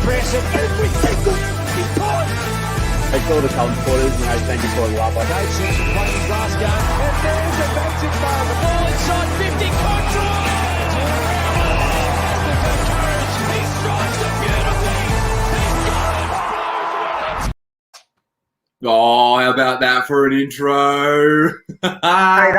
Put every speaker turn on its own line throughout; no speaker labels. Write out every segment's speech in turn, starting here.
pressing every single time.
Thanks to all the Carlton supporters, thank you for all the love.
No sense of playing Glasgow, and there's a magic moment. Ball inside 50, control! He strikes it beautifully. He's got it.
Oh, how about that for an intro?
Hey,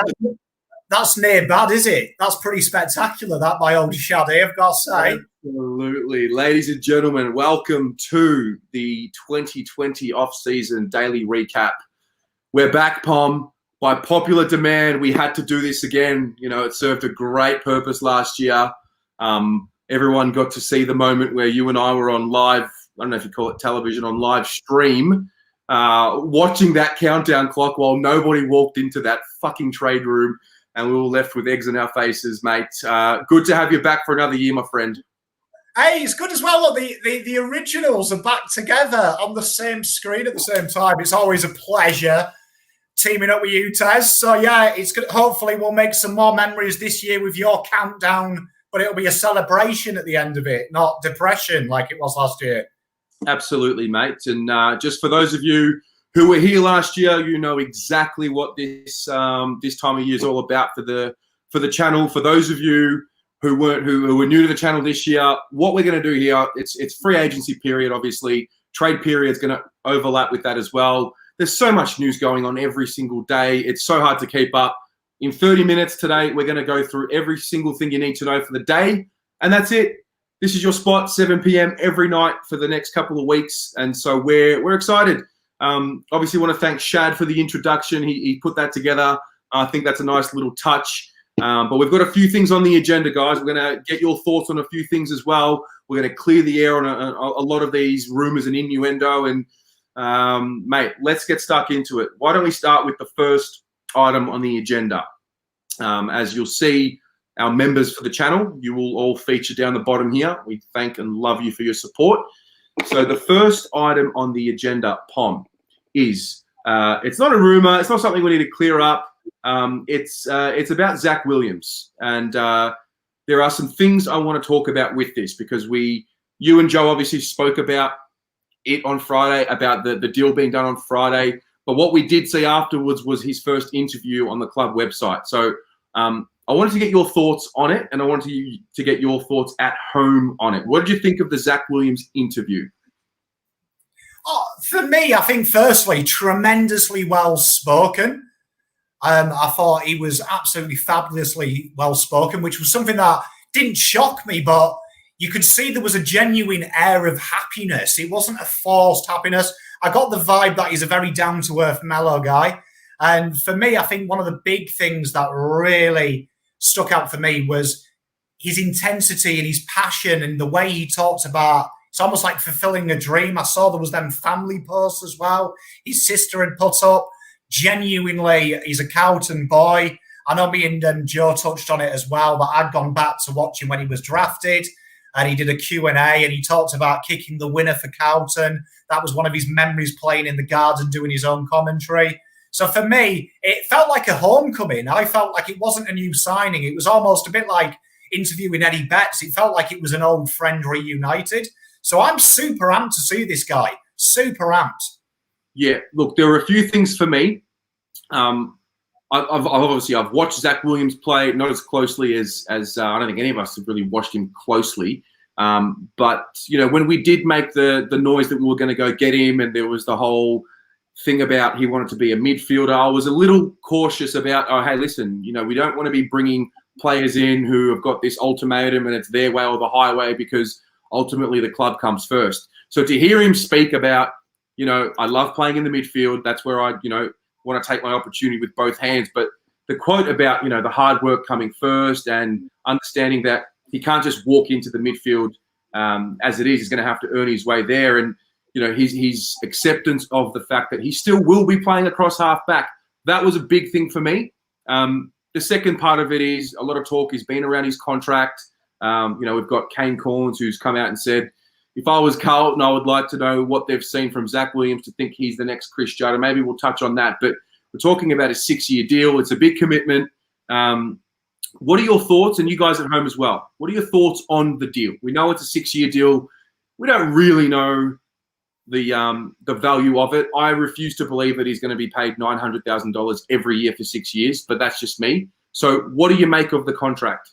that's near bad, is it? That's pretty spectacular, that by old Shaddy, I've got to say.
Absolutely. Ladies and gentlemen, welcome to the 2020 off-season daily recap. We're back, Pom. By popular demand, we had to do this again. You know, it served a great purpose last year. Everyone got to see the moment where you and I were on live, I don't know if you call it television, on live stream, watching that countdown clock while nobody walked into that fucking trade room and we were left with eggs in our faces, mate. Good to have you back for another year, my friend.
Hey, it's good as well. Look, the originals are back together on the same screen at the same time. It's always a pleasure teaming up with you, Tez. So, yeah, it's good. Hopefully we'll make some more memories this year with your countdown, but it'll be a celebration at the end of it, not depression like it was last year. Absolutely,
mate. And just for those of you who were here last year, you know exactly what this time of year is all about for the channel. For those of you who were new to the channel this year, what we're going to do here, it's free agency period, obviously. Trade period is going to overlap with that as well. There's so much news going on every single day. It's so hard to keep up. In 30 minutes today, we're going to go through every single thing you need to know for the day, and that's it. This is your spot, 7 p.m. every night for the next couple of weeks, and so we're excited. Obviously, want to thank Saad for the introduction. He put that together. I think that's a nice little touch. But we've got a few things on the agenda, guys. We're going to get your thoughts on a few things as well. We're going to clear the air on a lot of these rumours and innuendo. And, mate, let's get stuck into it. Why don't we start with the first item on the agenda? As you'll see, our members for the channel, you will all feature down the bottom here. We thank and love you for your support. So the first item on the agenda, Pom, is it's not a rumour. It's not something we need to clear up. It's about Zach Williams, and there are some things I want to talk about with this because you and Joe obviously spoke about it on Friday, about the deal being done on Friday. But what we did see afterwards was his first interview on the club website. So I wanted to get your thoughts on it, and I wanted you to get your thoughts at home on it. What did you think of the Zach Williams interview?
Oh, for me, I think firstly, tremendously well spoken. I thought he was absolutely fabulously well spoken, which was something that didn't shock me, but you could see there was a genuine air of happiness. It wasn't a forced happiness. I got the vibe that he's a very down-to-earth, mellow guy. And for me, I think one of the big things that really stuck out for me was his intensity and his passion and the way he talked about. It's almost like fulfilling a dream. I saw there was them family posts as well. His sister had put up. Genuinely, he's a Carlton boy. I know me and Joe touched on it as well, but I'd gone back to watch him when he was drafted, and he did a Q&A, and he talked about kicking the winner for Carlton. That was one of his memories, playing in the garden, doing his own commentary. So for me, it felt like a homecoming. I felt like it wasn't a new signing. It was almost a bit like interviewing Eddie Betts. It felt like it was an old friend reunited. So I'm super amped to see this guy. Super amped.
Yeah, look, there are a few things for me. I've watched Zach Williams play, not as closely as I don't think any of us have really watched him closely. But, you know, when we did make the noise that we were going to go get him, and there was the whole thing about he wanted to be a midfielder, I was a little cautious about, oh, hey, listen, you know, we don't want to be bringing players in who have got this ultimatum and it's their way or the highway, because ultimately the club comes first. So to hear him speak about, you know, I love playing in the midfield. That's where I, you know, want to take my opportunity with both hands. But the quote about, you know, the hard work coming first and understanding that he can't just walk into the midfield as it is. He's going to have to earn his way there. And, you know, his acceptance of the fact that he still will be playing across half back. That was a big thing for me. The second part of it is a lot of talk has been around his contract. You know, we've got Kane Corns, who's come out and said, if I was Carlton, I would like to know what they've seen from Zach Williams to think he's the next Chris Judd. And maybe we'll touch on that. But we're talking about a 6-year deal. It's a big commitment. What are your thoughts? And you guys at home as well. What are your thoughts on the deal? We know it's a 6-year deal. we don't really know the value of it. I refuse to believe that he's going to be paid $900,000 every year for 6 years, but that's just me. So what do you make of the contract?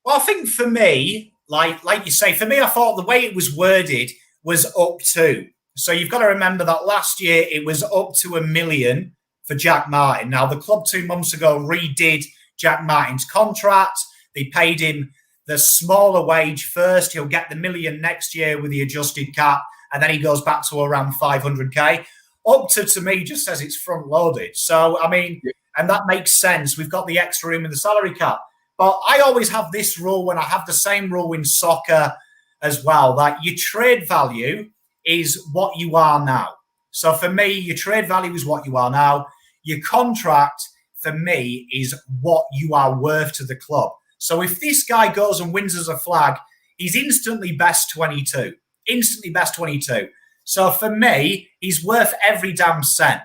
Well, I think for me, like you say, for me, I thought the way it was worded was up to. So you've got to remember that last year it was up to $1 million for Jack Martin. Now, the club 2 months ago redid Jack Martin's contract. They paid him the smaller wage first. He'll get the $1 million next year with the adjusted cap, and then he goes back to around 500K. Up to me just says it's front loaded. So, I mean, and that makes sense. We've got the extra room in the salary cap. But I always have this rule, when I have the same rule in soccer as well, that your trade value is what you are now. So for me, your trade value is what you are now. Your contract, for me, is what you are worth to the club. So if this guy goes and wins us a flag, he's instantly best 22. Instantly best 22. So for me, he's worth every damn cent.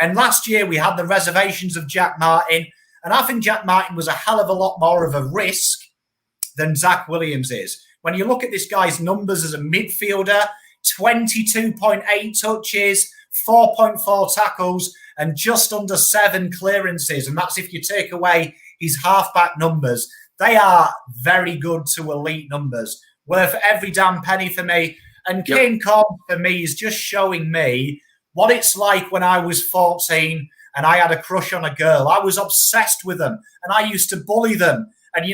And last year we had the reservations of Jack Martin, and I think Jack Martin was a hell of a lot more of a risk than Zach Williams is. When you look at this guy's numbers as a midfielder, 22.8 touches, 4.4 tackles, and just under 7 clearances. And that's if you take away his halfback numbers. They are very good to elite numbers. Worth every damn penny for me. And Kane Corn, for me, is just showing me what it's like when I was 14 and I had a crush on a girl. I was obsessed with them, and I used to bully them and,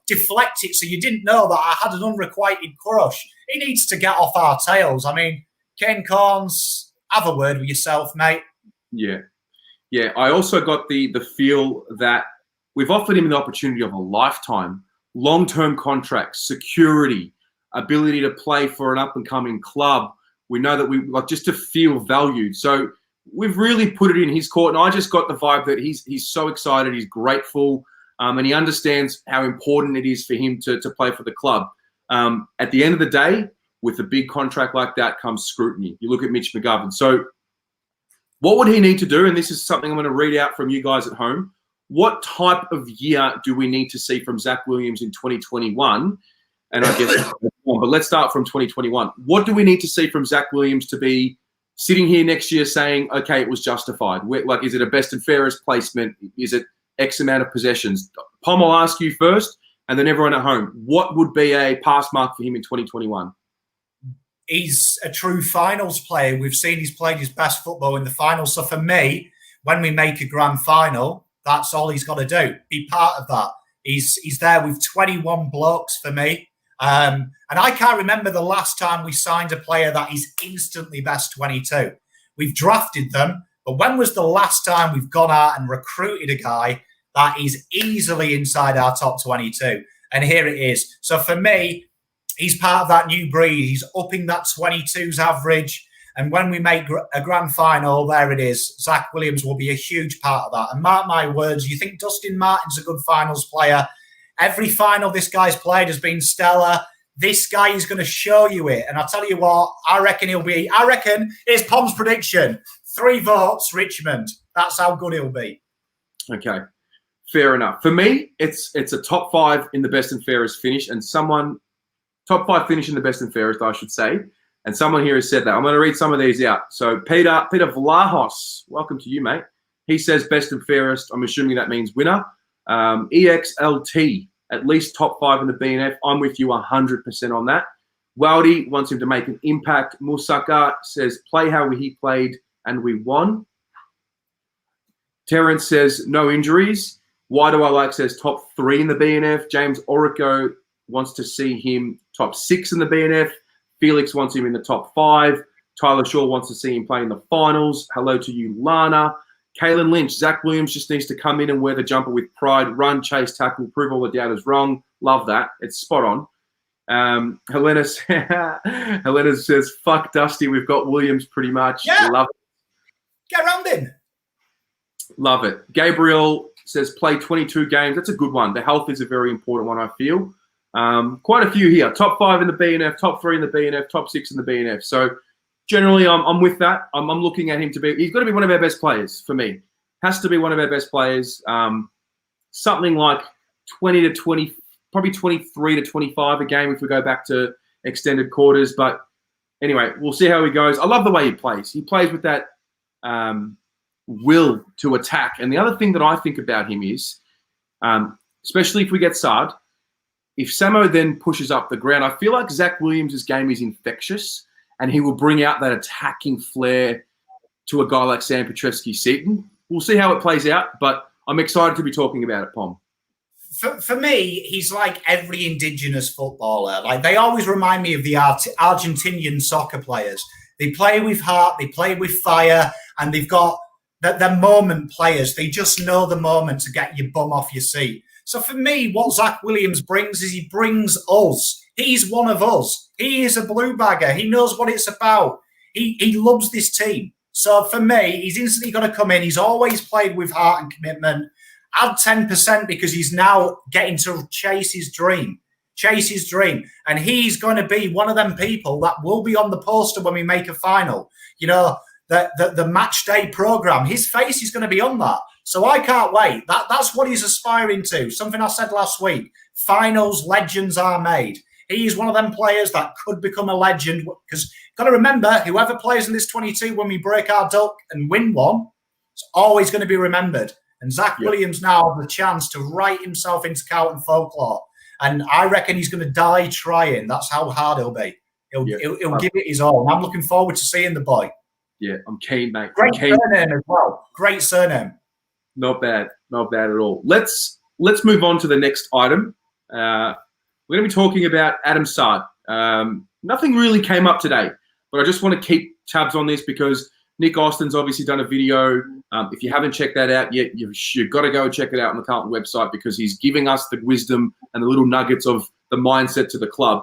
deflect it so you didn't know that I had an unrequited crush. He needs to get off our tails. I mean, Kane Corns, have a word with yourself, mate.
Yeah. I also got the feel that we've offered him the opportunity of a lifetime, long-term contract, security, ability to play for an up-and-coming club. We know that we like just to feel valued. So we've really put it in his court, and I just got the vibe that he's so excited, he's grateful, and he understands how important it is for him to play for the club. At the end of the day, with a big contract like that comes scrutiny. You look at Mitch McGovern. So what would he need to do? And this is something I'm going to read out from you guys at home. What type of year do we need to see from Zach Williams in 2021? And I guess, but let's start from 2021. What do we need to see from Zach Williams to be sitting here next year saying, okay, it was justified? Like, is it a best and fairest placement? Is it X amount of possessions? Pom, I'll ask you first, and then everyone at home. What would be a pass mark for him in 2021?
He's a true finals player. We've seen he's played his best football in the finals. So for me, when we make a grand final, that's all he's got to do. Be part of that. He's there with 21 blokes for me. And I can't remember the last time we signed a player that is instantly best 22. We've drafted them, but when was the last time we've gone out and recruited a guy that is easily inside our top 22? And here it is. So for me, he's part of that new breed. He's upping that 22's average. And when we make a grand final, there it is. Zach Williams will be a huge part of that. And mark my words, you think Dustin Martin's a good finals player? Every final this guy's played has been stellar. This guy is going to show you it. And I'll tell you what, I reckon it's Pom's prediction. 3 votes, Richmond. That's how good he'll be.
Okay, fair enough. For me, it's a top 5 in the best and fairest finish, and top 5 finish in the best and fairest, I should say. And someone here has said that. I'm going to read some of these out. So Peter Vlahos, welcome to you, mate. He says best and fairest. I'm assuming that means winner. EXLT, at least top 5 in the BNF. I'm with you 100% on that. Wowdy wants him to make an impact. Musaka says play how he played and we won. Terrence says no injuries. Why do I like says top 3 in the BNF. James Orico wants to see him top 6 in the BNF. Felix wants him in the top 5. Tyler Shaw wants to see him play in the finals. Hello to you, Lana. Kalen Lynch, Zach Williams just needs to come in and wear the jumper with pride, run, chase, tackle, prove all the doubters wrong. Love that. It's spot on. Helena says, fuck Dusty. We've got Williams pretty much.
Yeah.
Love it.
Get around him.
Love it. Gabriel says, play 22 games. That's a good one. The health is a very important one, I feel. Quite a few here. Top 5 in the BNF, top 3 in the BNF, top 6 in the BNF. So generally, I'm with that. I'm looking at him to be – he's got to be one of our best players for me. Has to be one of our best players. Something like 20 to 20 – probably 23 to 25 a game if we go back to extended quarters. But anyway, we'll see how he goes. I love the way he plays. He plays with that will to attack. And the other thing that I think about him is, especially if we get Saad, if Samo then pushes up the ground, I feel like Zach Williams' game is infectious and he will bring out that attacking flair to a guy like Sam Petrevsky-Seton. We'll see how it plays out, but I'm excited to be talking about it, Pom.
For me, he's like every indigenous footballer. Like, they always remind me of the Argentinian soccer players. They play with heart, they play with fire, and they've got they're moment players. They just know the moment to get your bum off your seat. So for me, what Zach Williams brings is he brings us. He's one of us. He is a blue bagger. He knows what it's about. He loves this team. So for me, he's instantly going to come in. He's always played with heart and commitment. Add 10% because he's now getting to chase his dream. And he's going to be one of them people that will be on the poster when we make a final. You know, the match day program, his face is going to be on that. So I can't wait. That's what he's aspiring to. Something I said last week. Finals legends are made. He's one of them players that could become a legend because got to remember, whoever plays in this 22 when we break our duck and win one, it's always going to be remembered. And Zach Williams now has the chance to write himself into Carlton folklore. And I reckon he's going to die trying. That's how hard he'll be. He'll give it his all. And I'm looking forward to seeing the boy.
Yeah, I'm keen, mate.
Great surname as well. Great surname.
Not bad at all. Let's move on to the next item. We're going to be talking about Adam Saad. Nothing really came up today, but I just want to keep tabs on this because Nick Austin's obviously done a video. If you haven't checked that out yet, you've got to go and check it out on the Carlton website because he's giving us the wisdom and the little nuggets of the mindset to the club.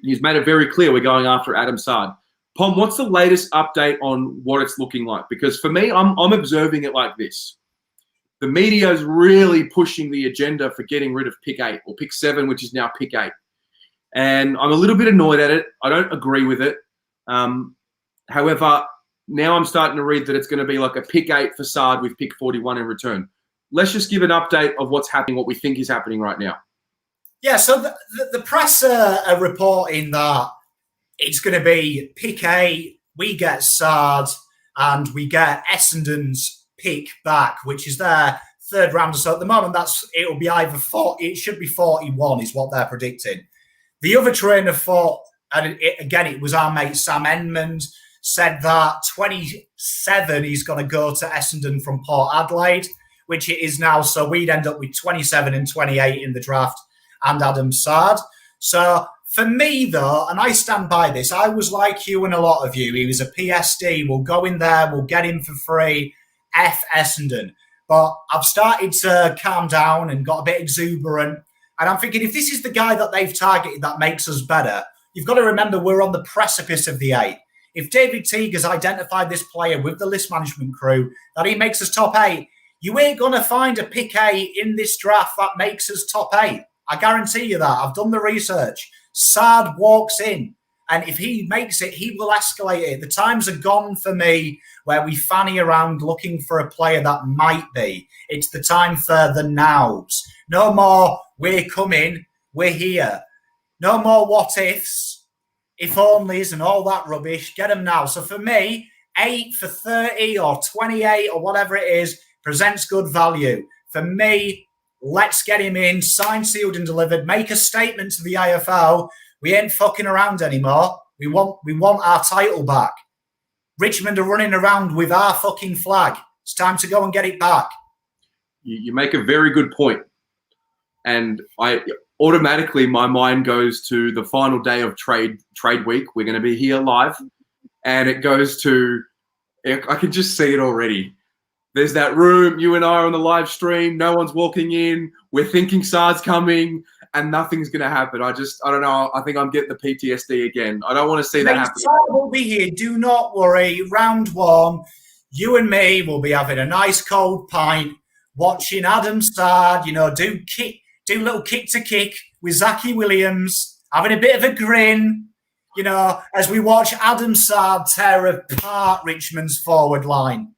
He's made it very clear we're going after Adam Saad. Pom, what's the latest update on what it's looking like? Because for me, I'm observing it like this. The media is really pushing the agenda for getting rid of pick 8 or pick 7, which is now pick 8. And I'm a little bit annoyed at it. I don't agree with it. However, now I'm starting to read that it's going to be like a pick 8 for Saad with pick 41 in return. Let's just give an update of what's happening, what we think is happening right now. Yeah,
so the press are reporting that it's going to be pick 8, we get Saad, and we get Essendon's pick back, which is their third rounder. So at the moment, it'll be either 40, it should be 41 is what they're predicting. The other train of thought, and it was our mate Sam Edmund, said that 27 he's going to go to Essendon from Port Adelaide, which it is now. So we'd end up with 27 and 28 in the draft and Adam Saad. So for me, though, and I stand by this, I was like you and a lot of you. He was a PSD. We'll go in there. We'll get him for free. F Essendon. But I've started to calm down and got a bit exuberant. And I'm thinking, if this is the guy that they've targeted that makes us better, you've got to remember we're on the precipice of the 8. If David Teague has identified this player with the list management crew, that he makes us top 8, you ain't going to find a pick 8 in this draft that makes us top 8. I guarantee you that. I've done the research. Saad walks in, and if he makes it, he will escalate it. The times are gone for me where we fanny around looking for a player that might be. It's the time for the nows. No more, we're coming, we're here. No more what ifs, if onlys and all that rubbish. Get them now. So for me, 8 for 30 or 28 or whatever it is presents good value. For me, let's get him in, signed, sealed and delivered. Make a statement to the IFL. We ain't fucking around anymore. We want our title back. Richmond are running around with our fucking flag. It's time to go and get it back.
You make a very good point. And automatically my mind goes to the final day of trade week. We're going to be here live. And it goes to, I can just see it already. There's that room, you and I are on the live stream, no one's walking in, we're thinking Saad's coming, and nothing's going to happen. I don't know, I think I'm getting the PTSD again. I don't want to see that happen.
Saad will be here, do not worry. Round 1, you and me will be having a nice cold pint, watching Adam Saad, do a little kick to kick with Zachy Williams, having a bit of a grin, as we watch Adam Saad tear apart Richmond's forward line.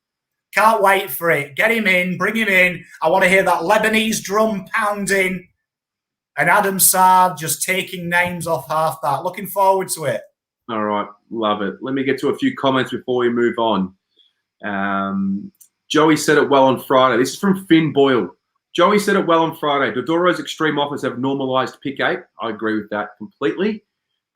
Can't wait for it. Get him in, bring him in. I want to hear that Lebanese drum pounding. And Adam Saad just taking names off half-back. Looking forward to it.
All right, love it. Let me get to a few comments before we move on. Joey said it well on Friday. This is from Finn Boyle. Joey said it well on Friday. Dodoro's extreme offers have normalised pick 8. I agree with that completely.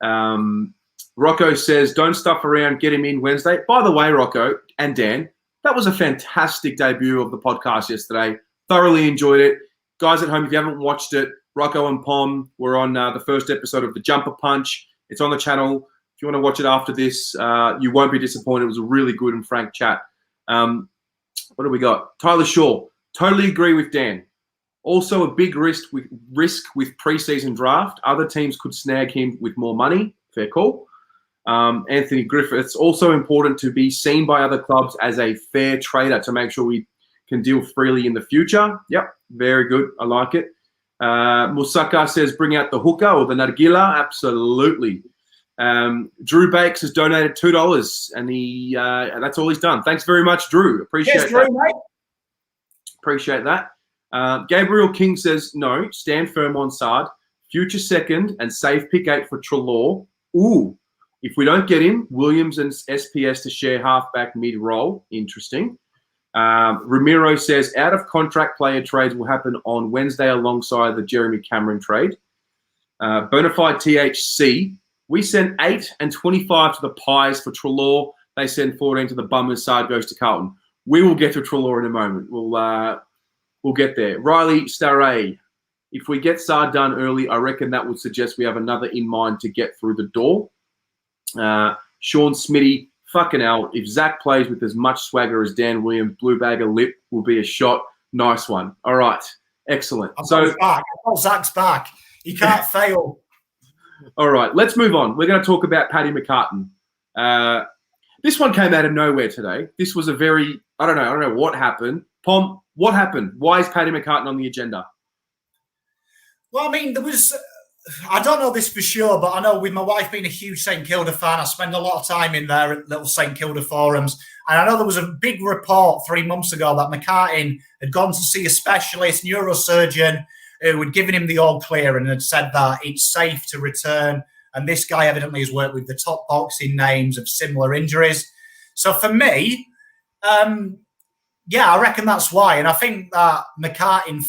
Rocco says, don't stuff around, get him in Wednesday. By the way, Rocco and Dan, that was a fantastic debut of the podcast yesterday. Thoroughly enjoyed it. Guys at home, if you haven't watched it, Rocco and Pom were on the first episode of The Jumper Punch. It's on the channel. If you want to watch it after this, you won't be disappointed. It was a really good and frank chat. What do we got? Tyler Shaw. Totally agree with Dan. Also a big risk with preseason draft. Other teams could snag him with more money. Fair call. Anthony Griffiths. Also important to be seen by other clubs as a fair trader to make sure we can deal freely in the future. Yep, very good. I like it. Musaka says, bring out the hookah or the nargila. Absolutely. Drew Bakes has donated $2, and that's all he's done. Thanks very much, Drew. Appreciate that. Mate. Appreciate that. Gabriel King says, no, stand firm on Saad. Future second and save pick 8 for Treloar. Ooh, if we don't get him, Williams and SPS to share halfback mid-roll. Interesting. Ramiro says, out-of-contract player trades will happen on Wednesday alongside the Jeremy Cameron trade. Bonafide THC, we send 8 and 25 to the Pies for Treloar. They send 14 to the Bummers. Saad goes to Carlton. We will get to Treloar in a moment. We'll get there. Riley Starray, if we get Saad done early, I reckon that would suggest we have another in mind to get through the door. Sean Smitty, fucking hell, if Zach plays with as much swagger as Dan Williams, blue bag of lip will be a shot. Nice one. All right. Excellent.
Zach's back. He can't fail.
All right. Let's move on. We're going to talk about Paddy McCartin. This one came out of nowhere today. This was a very, I don't know what happened. Pom, what happened? Why is Paddy McCartin on the agenda?
Well, I mean, I don't know this for sure, but I know with my wife being a huge St Kilda fan, I spend a lot of time in there at little St Kilda forums. And I know there was a big report 3 months ago that McCartin had gone to see a specialist, neurosurgeon, who had given him the all clear and had said that it's safe to return. And this guy evidently has worked with the top boxing names of similar injuries. So for me, I reckon that's why. And I think that McCartin,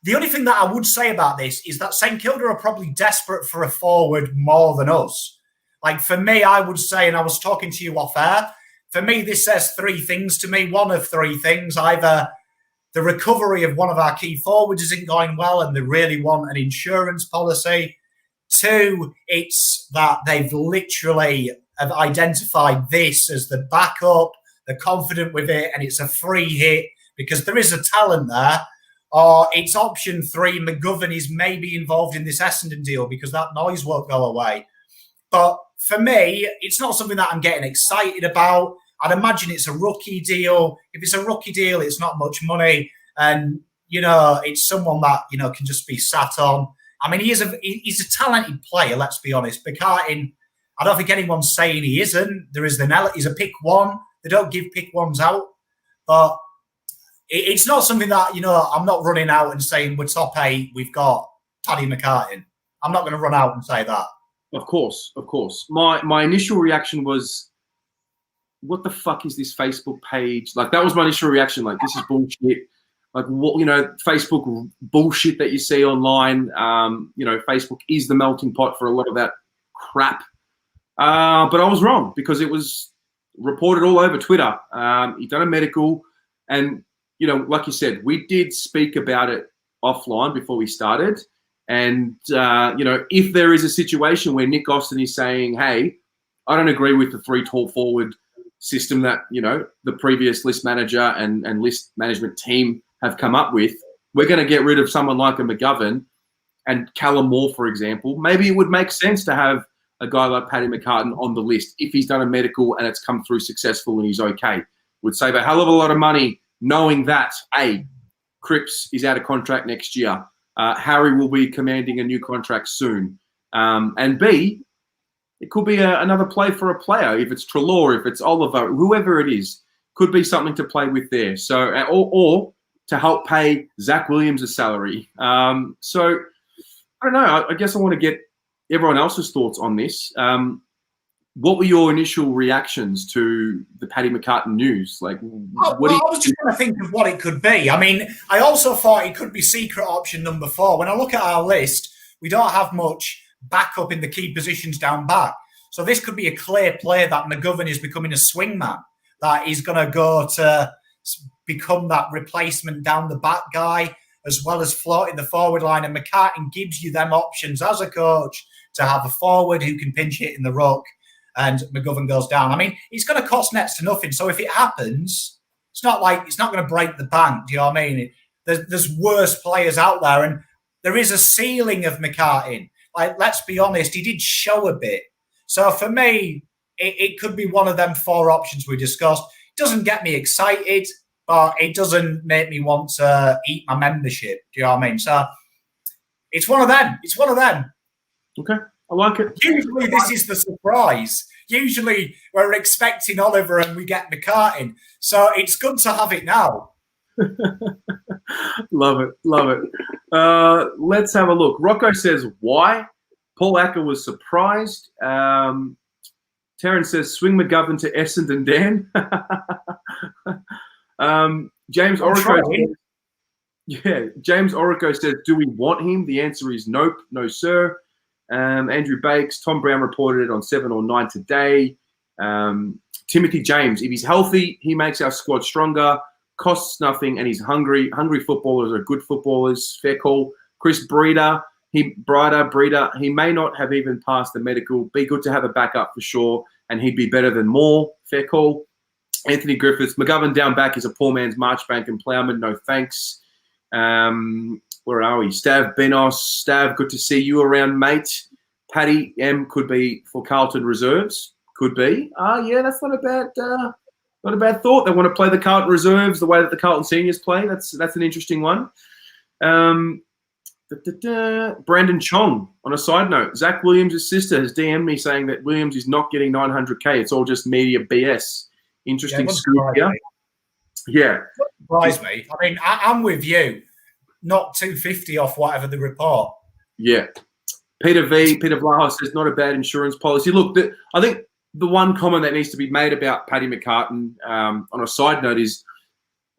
the only thing that I would say about this is that St Kilda are probably desperate for a forward more than us. Like for me, I would say, and I was talking to you off air, for me, this says 3 things to me. One of 3 things, either the recovery of one of our key forwards isn't going well and they really want an insurance policy. 2, it's that they've literally have identified this as the backup, they're confident with it, and it's a free hit because there is a talent there. Or it's option 3, McGovern is maybe involved in this Essendon deal because that noise won't go away. But for me, it's not something that I'm getting excited about. I'd imagine it's a rookie deal. If it's a rookie deal, it's not much money. And, it's someone that, can just be sat on. I mean, he's a talented player, let's be honest. McCartin, I don't think anyone's saying he isn't. He's a pick 1. They don't give pick 1s out. But it's not something that, I'm not running out and saying we're top 8, we've got Paddy McCartin. I'm not going to run out and say that.
Of course. My initial reaction was, what the fuck is this Facebook page? Like, that was my initial reaction. Like, this is bullshit. Like, what, Facebook bullshit that you see online. Facebook is the melting pot for a lot of that crap. But I was wrong because it was reported all over Twitter. He'd done a medical and, like you said, we did speak about it offline before we started. And, if there is a situation where Nick Austin is saying, hey, I don't agree with the 3 tall forward system that, the previous list manager and list management team have come up with, we're going to get rid of someone like a McGovern and Callum Moore, for example. Maybe it would make sense to have a guy like Paddy McCartin on the list if he's done a medical and it's come through successful and he's okay. Would save a hell of a lot of money knowing that, A, Cripps is out of contract next year. Harry will be commanding a new contract soon. And B, it could be another play for a player. If it's Treloar, if it's Oliver, whoever it is, could be something to play with there. So, or to help pay Zach Williams a salary. So, don't know. I guess I want to get everyone else's thoughts on this. What were your initial reactions to the Paddy McCartin news? Like,
I was just trying to think of what it could be. I mean, I also thought it could be secret option number 4. When I look at our list, we don't have much backup in the key positions down back. So this could be a clear play that McGovern is becoming a swingman, that he's going to go to become that replacement down the back guy, as well as floating the forward line. And McCartin gives you them options as a coach to have a forward who can pinch hit in the ruck, and McGovern goes down. I mean, it's going to cost next to nothing. So if it happens, it's not going to break the bank. Do you know what I mean? There's worse players out there, and there is a ceiling of McCartin. Like, let's be honest, he did show a bit. So for me, it could be one of them 4 options we discussed. It doesn't get me excited, but it doesn't make me want to eat my membership. Do you know what I mean? So it's one of them. It's one of them.
Okay, I like it.
Usually this is the surprise. Usually we're expecting Oliver and we get McCartin. So it's good to have it now.
Love it. Let's have a look. Rocco says, why? Paul Acker was surprised. Terrence says, swing McGovern to Essendon, Dan. James Orico says, do we want him? The answer is nope, no sir. Andrew Bakes, Tom Brown reported it on 7 or 9 today. Timothy James, if he's healthy, he makes our squad stronger, costs nothing, and he's hungry. Hungry footballers are good footballers. Fair call. Chris Breeder, he may not have even passed the medical. Be good to have a backup for sure, and he'd be better than Moore. Fair call. Anthony Griffiths, McGovern down back is a poor man's Marchbank and Plowman. No thanks. Where are we? Stav Benos. Stav, good to see you around, mate. Paddy M could be for Carlton reserves. Could be. Yeah, that's not a bad thought. They want to play the Carlton reserves the way that the Carlton seniors play. That's an interesting one. Brandon Chong, on a side note, Zach Williams' sister has DM'd me saying that Williams is not getting 900K. It's all just media BS. Interesting scoop here. Yeah.
Surprise me. I mean, I'm with you. Not 250 off whatever the report.
Yeah. Peter Vlahos says, not a bad insurance policy. Look, I think the one comment that needs to be made about Paddy McCartin, on a side note, is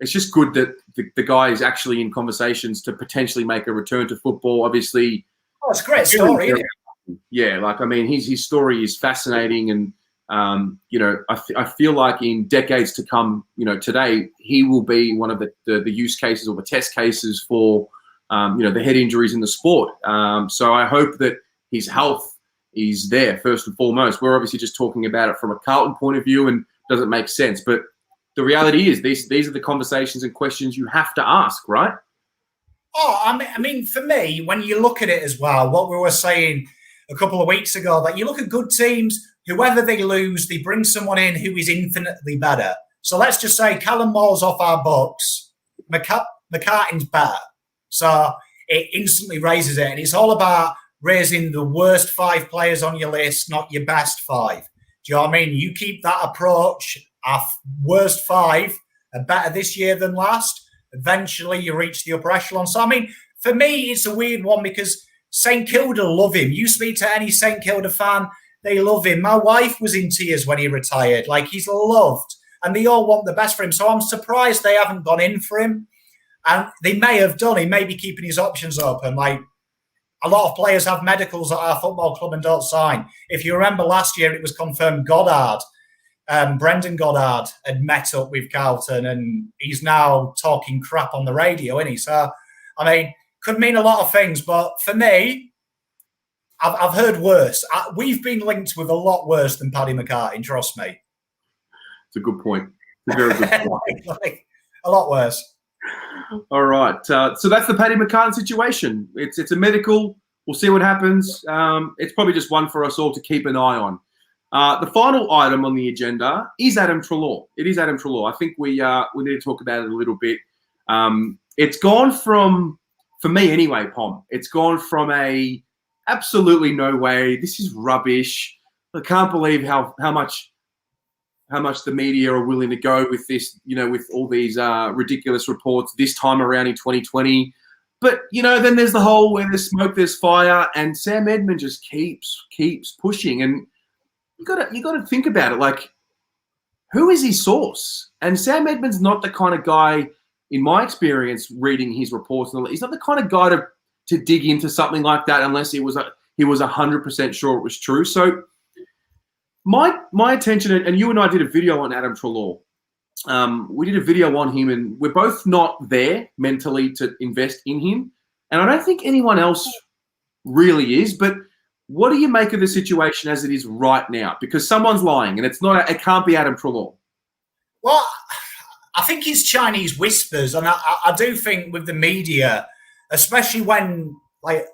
it's just good that the guy is actually in conversations to potentially make a return to football. Obviously,
it's a great story, isn't it?
Yeah, like, I mean, his story is fascinating, and I feel like in decades to come, today he will be one of the use cases or the test cases for the head injuries in the sport. So I hope that his health is there first and foremost. We're obviously just talking about it from a Carlton point of view, and doesn't make sense, but the reality is these are the conversations and questions you have to ask, right?
Oh, I mean, for me, when you look at it as well, what we were saying a couple of weeks ago, that you look at good teams, whoever they lose, they bring someone in who is infinitely better. So let's just say Callum Moore's off our books, McCartin's better. So it instantly raises it. And it's all about raising the worst 5 players on your list, not your best 5. Do you know what I mean? You keep that approach. Our worst 5 are better this year than last. Eventually, you reach the upper echelon. So, I mean, for me, it's a weird one because St Kilda love him. You speak to any St Kilda fan, they love him. My wife was in tears when he retired. Like, he's loved. And they all want the best for him. So I'm surprised they haven't gone in for him. And they may have done. He may be keeping his options open. Like, a lot of players have medicals at our football club and don't sign. If you remember last year, it was confirmed Goddard. Brendan Goddard had met up with Carlton, and he's now talking crap on the radio, isn't he? So, I mean, could mean a lot of things, but for me, I've heard worse. We've been linked with a lot worse than Paddy McCartin, trust me.
It's a good point. It's a very good point.
like, a lot worse.
All right. So that's the Paddy McCartin situation. It's a medical. We'll see what happens. It's probably just one for us all to keep an eye on. The final item on the agenda is Adam Treloar. It is Adam Treloar. I think we need to talk about it a little bit. It's gone from, for me anyway, Pom, it's gone from a absolutely no way, this is rubbish. I can't believe how much the media are willing to go with this, with all these ridiculous reports this time around in 2020. But then there's the whole where there's smoke, there's fire, and Sam Edmund just keeps pushing. And you gotta think about it. Like, who is his source? And Sam Edmund's not the kind of guy, in my experience, reading his reports, he's not the kind of guy to dig into something like that unless he was 100% sure it was true. So my attention, and you and I did a video on Adam Treloar. We did a video on him, and we're both not there mentally to invest in him. And I don't think anyone else really is. But what do you make of the situation as it is right now? Because someone's lying, and it can't be Adam Treloar.
Well, I think it's Chinese whispers, and I do think with the media, especially when, like,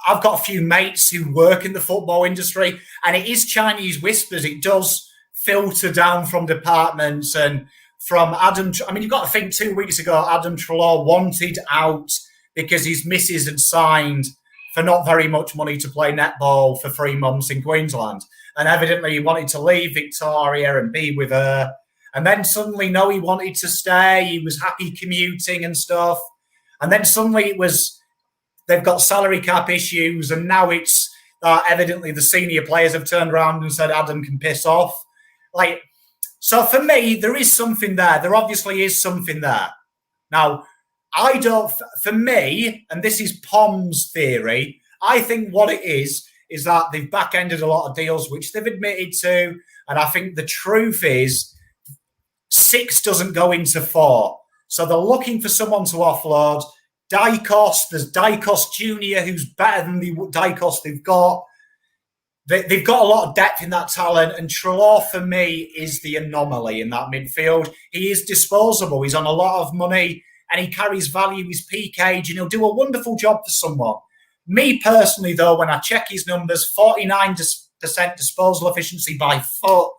I've got a few mates who work in the football industry, and it is Chinese whispers. It does filter down from departments and from Adam. I mean, you've got to think 2 weeks ago, Adam Treloar wanted out because his missus had signed for not very much money to play netball for 3 months in Queensland. And evidently he wanted to leave Victoria and be with her. And then suddenly, no, he wanted to stay. He was happy commuting and stuff. And then suddenly it was, they've got salary cap issues. And now it's evidently the senior players have turned around and said, Adam can piss off. Like, so for me, there is something there. There obviously is something there. Now, for me, and this is Pom's theory, I think what it is that they've back-ended a lot of deals, which they've admitted to. And I think the truth is 6 doesn't go into 4. So they're looking for someone to offload. Dykos, there's Dykos Jr., who's better than the Dykos they've got. They've got a lot of depth in that talent, and Treloar, for me, is the anomaly in that midfield. He is disposable. He's on a lot of money, and he carries value. His peak age, and he'll do a wonderful job for someone. Me personally, though, when I check his numbers, 49% disposal efficiency by foot.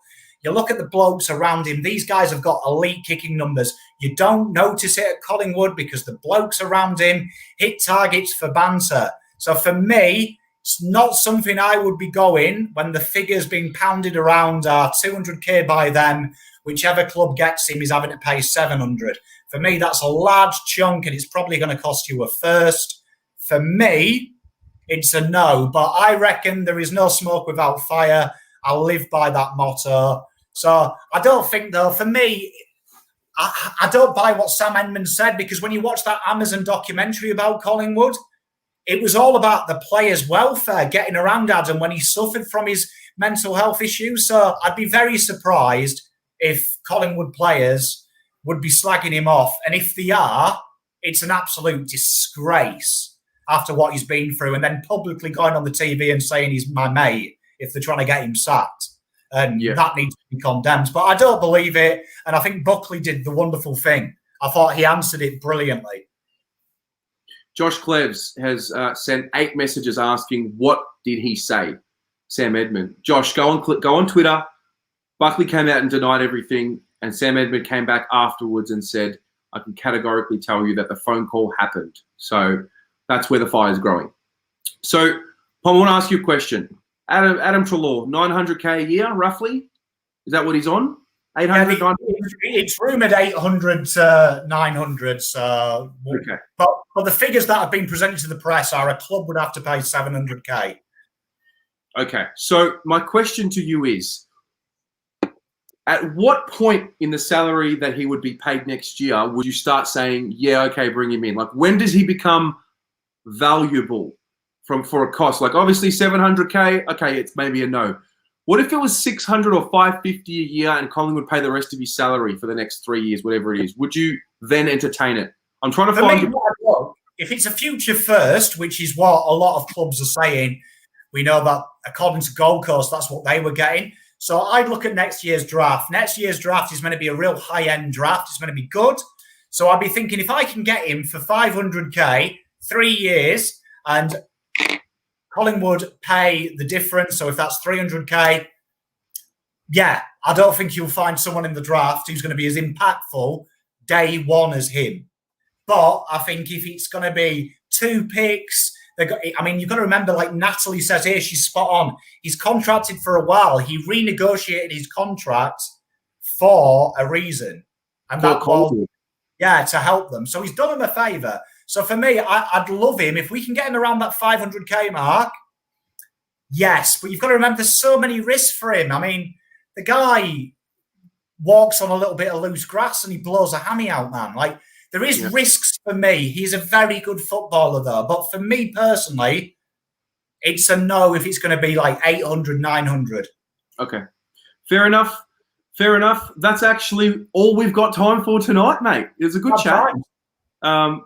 You look at the blokes around him. These guys have got elite kicking numbers. You don't notice it at Collingwood because the blokes around him hit targets for banter. So for me, it's not something I would be going when the figures being pounded around are 200k by them. Whichever club gets him is having to pay 700. For me, that's a large chunk, and it's probably going to cost you a first. For me, it's a no. But I reckon there is no smoke without fire. I'll live by that motto. So I don't think, though, for me, I don't buy what Sam Edmund said, because when you watch that Amazon documentary about Collingwood, it was all about the players' welfare, getting around Adam when he suffered from his mental health issues. So I'd be very surprised if Collingwood players would be slagging him off. And if they are, it's an absolute disgrace after what he's been through, and then publicly going on the TV and saying he's my mate if they're trying to get him sacked. And that needs to be condemned. But I don't believe it. And I think Buckley did the wonderful thing. I thought he answered it brilliantly.
Josh Cleves has sent 8 messages asking, what did he say, Sam Edmund? Josh, go on Twitter. Buckley came out and denied everything, and Sam Edmund came back afterwards and said, I can categorically tell you that the phone call happened. So that's where the fire is growing. So, Paul, I want to ask you a question. Adam Treloar, 900k a year, roughly? Is that what he's on? 800, 900?
It's rumoured 800 to 900. So,
okay.
But the figures that have been presented to the press are a club would have to pay 700k.
Okay. So my question to you is, at what point in the salary that he would be paid next year would you start saying, yeah, okay, bring him in? Like, when does he become valuable for a cost? Like, obviously 700k, okay, it's maybe a no. What if it was 600 or 550 a year and Collingwood would pay the rest of his salary for the next 3 years, whatever it is? Would you then entertain it? I'm trying to find...
If it's a future first, which is what a lot of clubs are saying, we know that according to Gold Coast, that's what they were getting. So I'd look at next year's draft. Next year's draft is going to be a real high-end draft. It's going to be good. So I'd be thinking, if I can get him for 500k, 3 years, and Collingwood pay the difference, so if that's 300k, yeah, I don't think you'll find someone in the draft who's going to be as impactful day one as him. But I think if it's going to be 2 picks, you've got to remember, like Natalie says here, she's spot on. He's contracted for a while. He renegotiated his contract for a reason. And that was, to help them. So he's done them a favour. So for me, I'd love him. If we can get him around that 500k mark, yes. But you've got to remember there's so many risks for him. I mean, the guy walks on a little bit of loose grass and he blows a hammy out, man. Like, there is risks for me. He's a very good footballer, though. But for me personally, it's a no if it's going to be like 800, 900.
Okay. Fair enough. Fair enough. That's actually all we've got time for tonight, mate. It was a good chat.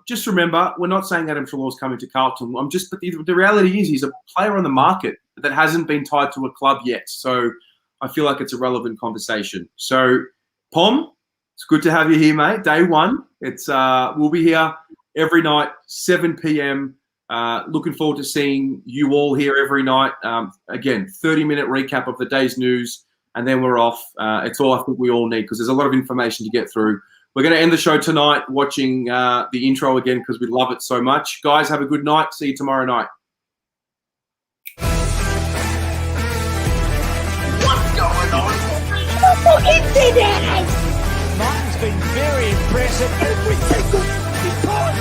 Just remember, we're not saying Adam Treloar's coming to Carlton. But the reality is he's a player on the market that hasn't been tied to a club yet. So I feel like it's a relevant conversation. So, Pom, it's good to have you here, mate. Day one. It's we'll be here every night, 7 p.m. Looking forward to seeing you all here every night. Again, 30-minute recap of the day's news, and then we're off. It's all I think we all need because there's a lot of information to get through. We're going to end the show tonight watching the intro again because we love it so much. Guys, have a good night. See you tomorrow night.
What's going on? Martin's been very impressive every single time.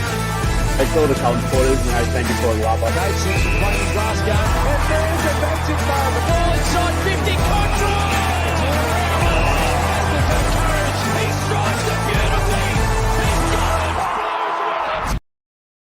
I saw the Carlton supporters and I thank you for the love.
They've seen some playing Glasgow. And there's a magic moment. Ball inside 50.